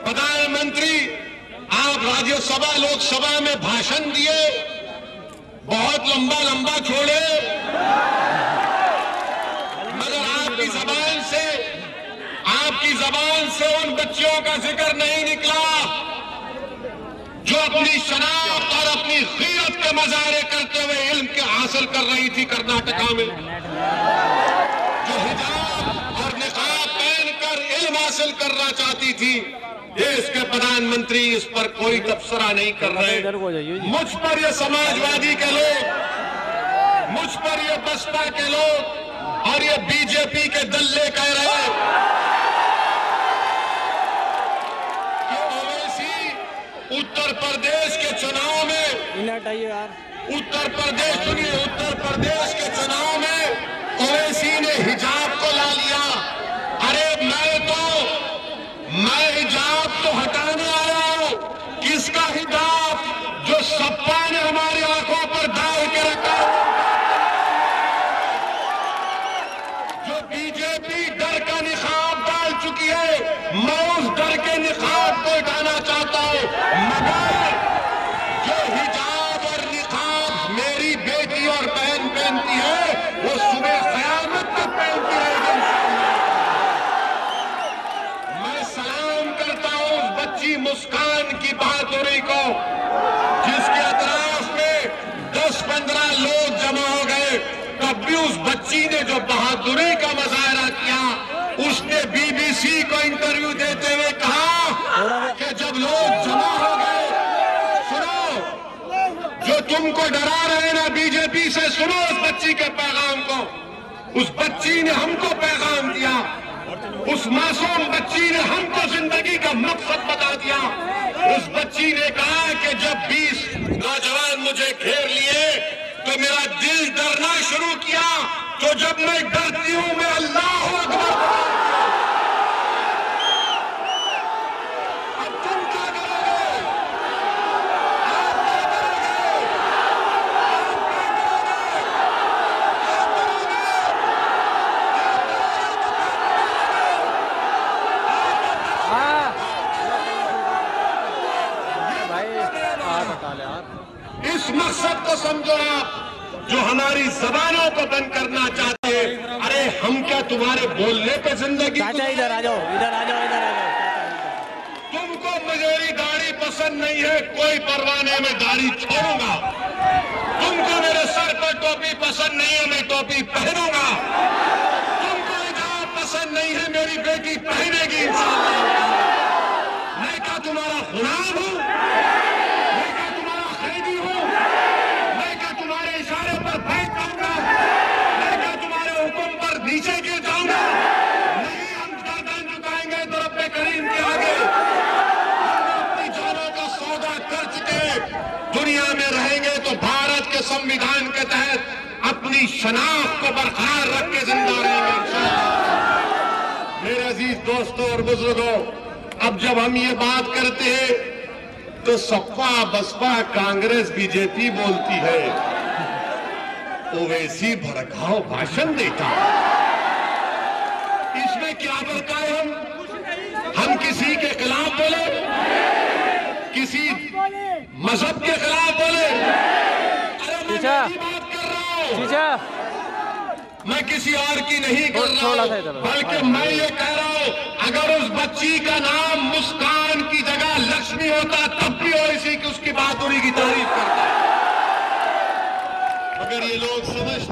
प्रधानमंत्री, आप राज्यसभा लोकसभा में भाषण दिए, बहुत लंबा लंबा छोड़े, मगर आपकी जबान से उन बच्चियों का जिक्र नहीं निकला जो अपनी शनाख्त और अपनी गैरत के मजारे करते हुए इल्म के हासिल कर रही थी कर्नाटका में, जो हिजाब और निकाब पहनकर इल्म हासिल करना चाहती थी। देश के प्रधानमंत्री इस पर कोई तबसरा नहीं कर रहे। मुझ पर ये समाजवादी के लोग, मुझ पर ये बसपा के लोग और ये बीजेपी के दल्ले कह रहे हैं कि ओवैसी उत्तर प्रदेश के चुनाव में, उत्तर प्रदेश के चुनाव में ओवैसी ने हिजाब को ला लिया। अरे मैं हिजाब तो हटाने आया हूं। किसका हिजाब? जो सपा ने हमारी आंखों पर डाल के रखा, जो बीजेपी डर का निकाब डाल चुकी है, मैं उस डर के निकाब को हटाना चाहता हूं। मगर जो हिजाब और निकाब मेरी बेटी और बहन पहनती है, वो सुबह क़यामत तक पहनती रहेगी। मैं सलाम करता हूं उस बच्ची मुस्कान की बहादुरी को, जिसके अतराफ में 10-15 लोग जमा हो गए, तब भी उस बच्ची ने जो बहादुरी का मुजाहरा किया, उसने बीबीसी को इंटरव्यू देते हुए कहा कि जब लोग जमा हो गए, सुनो, जो तुमको डरा रहे ना बीजेपी से, सुनो उस बच्ची के पैगाम को। उस बच्ची ने हमको पैगाम दिया, उस मासूम बच्ची ने हमको जिंदगी का मकसद बता दिया। उस बच्ची ने कहा कि जब 20 नौजवान मुझे घेर लिए तो मेरा दिल डरना शुरू किया, तो जब मैं डरती हूं मैं अल्लाह अकबर। अब तुम क्या करोगे? इस मकसद को समझो आप, जो हमारी जबानों को बंद करना चाहते हैं। अरे हम क्या तुम्हारे बोलने पे जिंदगी? इधर आ जाओ, इधर आ जाओ, इधर आ जाओ। तुमको मेरी दाढ़ी पसंद नहीं है, कोई परवाह नहीं, मैं दाढ़ी छोड़ूंगा। तुमको मेरे सर पर टोपी पसंद नहीं है, मैं टोपी पहनूंगा। तुमको हिजाब पसंद नहीं है, मेरी बेटी पहनेगी इंशाअल्लाह। मैं क्या तुम्हारा गुलाम हूं? मैं क्या तुम्हारा खैदी हूं? मैं क्या तुम्हारे इशारे पर बैठ जाऊंगा? मैं क्या तुम्हारे हुक्म पर नीचे गिर जाऊंगा? नहीं, हम गर्दन झुकाएंगे तो रब्बे करीम के आगे। हम अपनी जानों का सौदा कर चुके, दुनिया में रहेंगे तो भारत के संविधान के तहत अपनी शनाख्त को बरकरार रख के जिंदा रहेंगे इंशाअल्लाह। मेरे अजीज दोस्तों और बुजुर्गों, अब जब हम ये बात करते हैं तो सपा, बसपा, कांग्रेस, बीजेपी बोलती है, ओवैसी भड़काऊ भाषण देता। इसमें क्या बताए? हम किसी के खिलाफ बोले, किसी मजहब के खिलाफ बोले? अरे मैं बात कर रहा हूं, मैं किसी और की नहीं कर रहा हूं, बल्कि मैं ये कह रहा हूं, अगर उस बच्ची का नाम मुस्कान की जगह लक्ष्मी होता, तब भी ओवैसी की उसकी बहादुरी की तारीफ करता। मगर ये लोग समझते